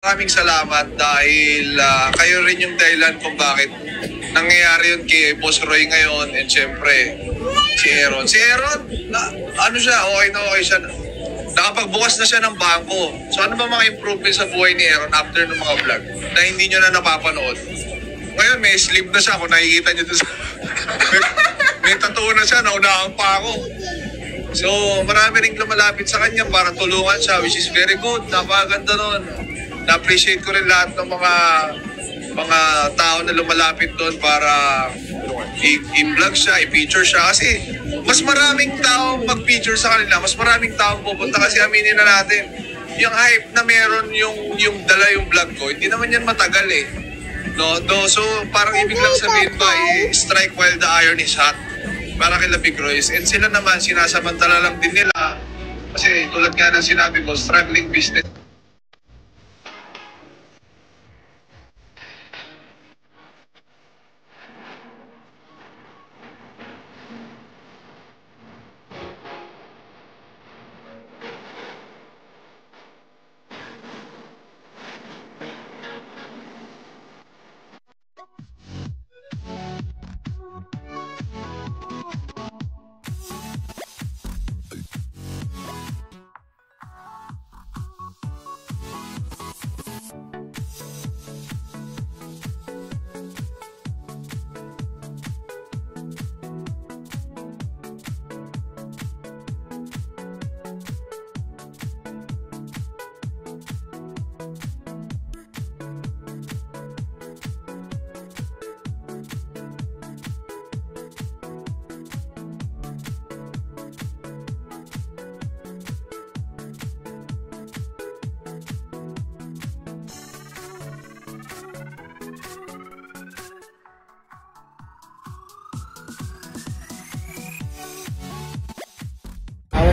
Maraming salamat dahil kayo rin yung dahilan kung bakit nangyayari yun kay Boss Roy ngayon and syempre si Aaron. Si Aaron, ano siya, okay siya. Nakapagbukas na siya ng bangko. So ano ba mga improvement sa buhay ni Aaron after ng mga vlog na hindi nyo na napapanood? Ngayon may sleeve na siya kung nakikita nyo doon sa... may tattoo na siya, naunahan pa ako. So marami rin lumalapit sa kanya para tulungan siya, which is very good. Napakaganda nun. Na-appreciate ko rin lahat ng mga tao na lumalapit doon para i-vlog siya, i-feature siya. Kasi mas maraming tao mag-feature sa kanila, mas maraming tao pupunta kasi aminin na natin. Yung hype na meron yung dala yung vlog ko, hindi naman yan matagal eh. No? So parang ibig lang sabihin ba, strike while the iron is hot. Para kay Big Royce. And sila naman, sinasamantala lang din nila. Kasi tulad nga ng sinabi ko, struggling business.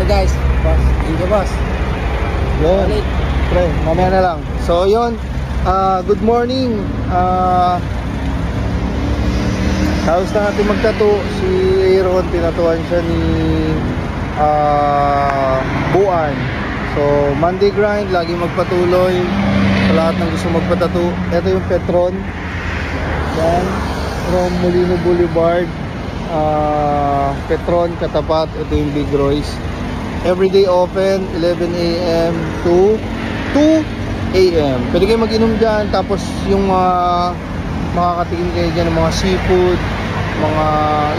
Guys, boss, dito boss. Yun, pre, mamaya na lang. So yun, good morning. Tapos na natin magtato. Si Aaron, tinatuan siya ni Buan. So Monday grind, lagi magpatuloy sa lahat ng gusto magpatato. Ito yung Petron. Yan, from Molino Boulevard. Petron, katapat. Ito yung Big Royce. Everyday open, 11 a.m. to 2 a.m. Pwede kayo mag-inom dyan. Tapos yung makakatikim kayo dyan ng mga seafood, mga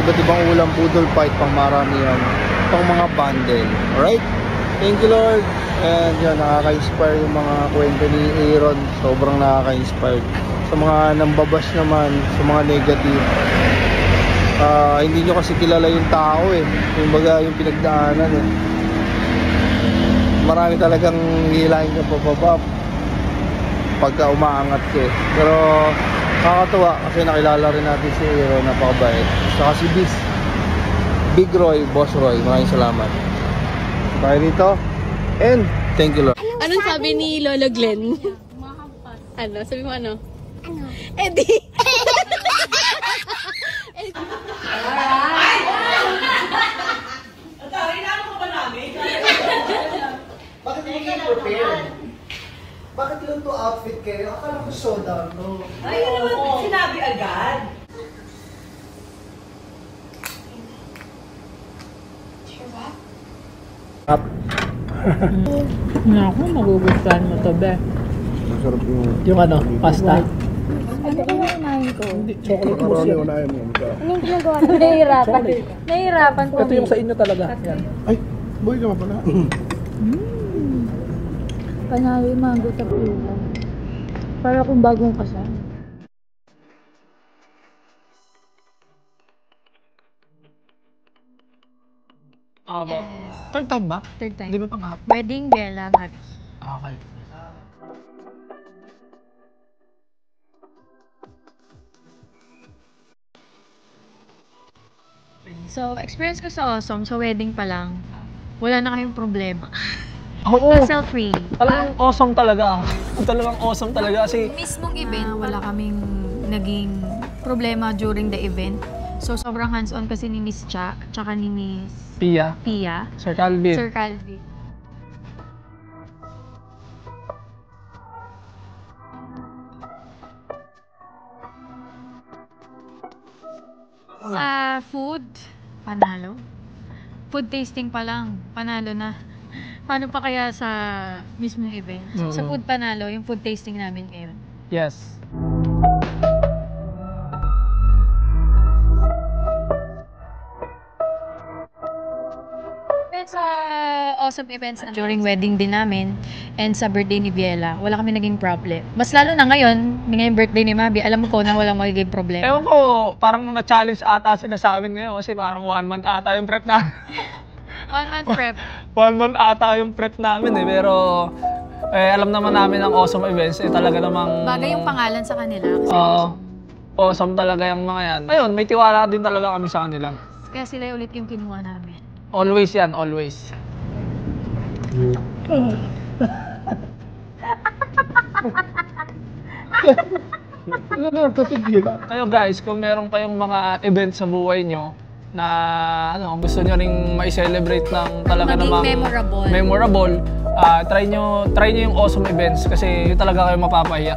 iba't ibang ulam, poodle fight, pang marami yan. Pang mga bundle. Alright? Thank you Lord. And yan, nakaka-inspire yung mga kwento ni Aaron. Sobrang nakaka-inspire. Sa mga nambabash naman, sa mga negative, hindi nyo kasi kilala yung tao eh. Yung baga yung pinagdaanan eh. Marami talagang hilahin ka pababa pagka umaangat ka eh. Pero nakakatuwa kasi nakilala rin natin si Aaron, napakabait. Saka si Big Roy, Boss Roy, maraming salamat. Tayo dito. And thank you Lord. Anong sabi ni Lolo Glenn? Ano? Sabi mo ano? Ano? Eddie! Bakit hindi kayo prepared? Bakit lang to outfit kayo? Akala ko soda no? Ay, yun naman sinabi agad. Up. Naku, magugustuhan mo to, be. Masarap Yung ano, pasta. Ano yung unahin ko? Chocolate mousse yan. Ano yung ginagawa ko? Nahihirapan. Nahihirapan po. Ito yung sa inyo talaga. Yan. Ay, boy ka pala. Panalo yung mango tapioca. Para kung bagong kasal. Third time ba? Third time. Di ba pang hap? Wedding, Bella, Happy. Okay. So, experience ko sa Awesome, sa wedding pa lang, wala na kayong problema. Oo. Hassle-free. Talagang awesome talaga. Talagang awesome talaga kasi Mismong event, wala kaming naging problema during the event. So, sobrang hands-on kasi ni Miss Cha, tsaka ni Miss Pia, Pia, Sir Calvin. Sir Calvin. Sa food, panalo. Food tasting pa lang, panalo na. Paano pa kaya sa mismong event? Sa food panalo, yung food tasting namin ngayon. Yes. Sa awesome events during wedding din namin and sa birthday ni Biela, wala kami naging problem. Mas lalo na ngayon, ngayong birthday ni Mabi, alam mo ko na walang magiging problema. Ewan ko, parang na-challenge ata sila sa amin ngayon kasi parang 1 month ata yung prep na. 1 month prep. 1 month ata yung prep namin eh, pero alam naman namin ang awesome events eh talaga namang... Bagay yung pangalan sa kanila. Kasi awesome talaga yung mga yan. Ayun, may tiwala din talaga kami sa kanila. kaya sila ulit yung kinuha namin. Always yan, always. Kayo guys, kung meron kayong mga event sa buhay nyo na gusto nyo ring ma-celebrate ng talaga maging namang memorable, try nyo yung awesome events kasi talaga kayo mapapahiya.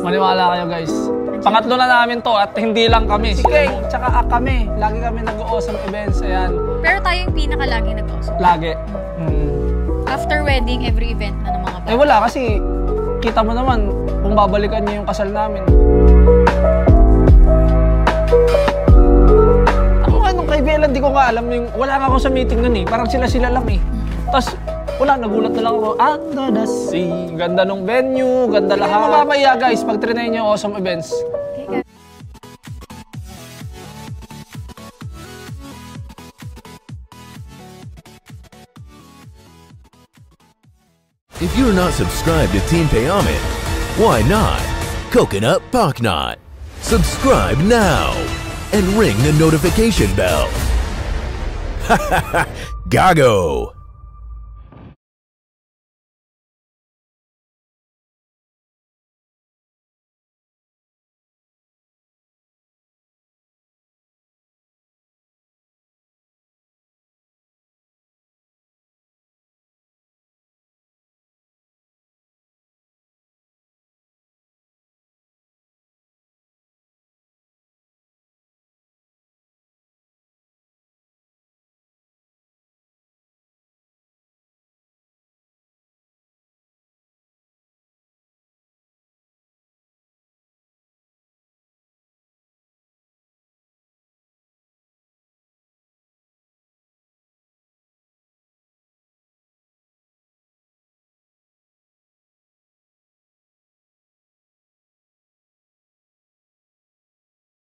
Maniwala kayo guys. Pangatlo na namin to at hindi lang kami. Si Kay, tsaka kami. Lagi kami nag-awesome events. Ayan. Pero tayo yung pinaka-lagi nag-awesome. Lagi. After wedding, every event na ng mga bata. Wala kasi kita mo naman kung babalikan niyo yung kasal namin. Ako nga nung kay Bella, di ko nga alam yung... Wala nga ako sa meeting nun eh. Parang sila-sila lang eh. Tapos wala, nagulat na lang ako. Under the sea. Ganda nung venue, ganda lahat. Kaya mapapaya guys, pag trinay niyo yung awesome events. If you're not subscribed to Team Payaman, why not? Coconut Pocknot. Subscribe now and ring the notification bell. Gago!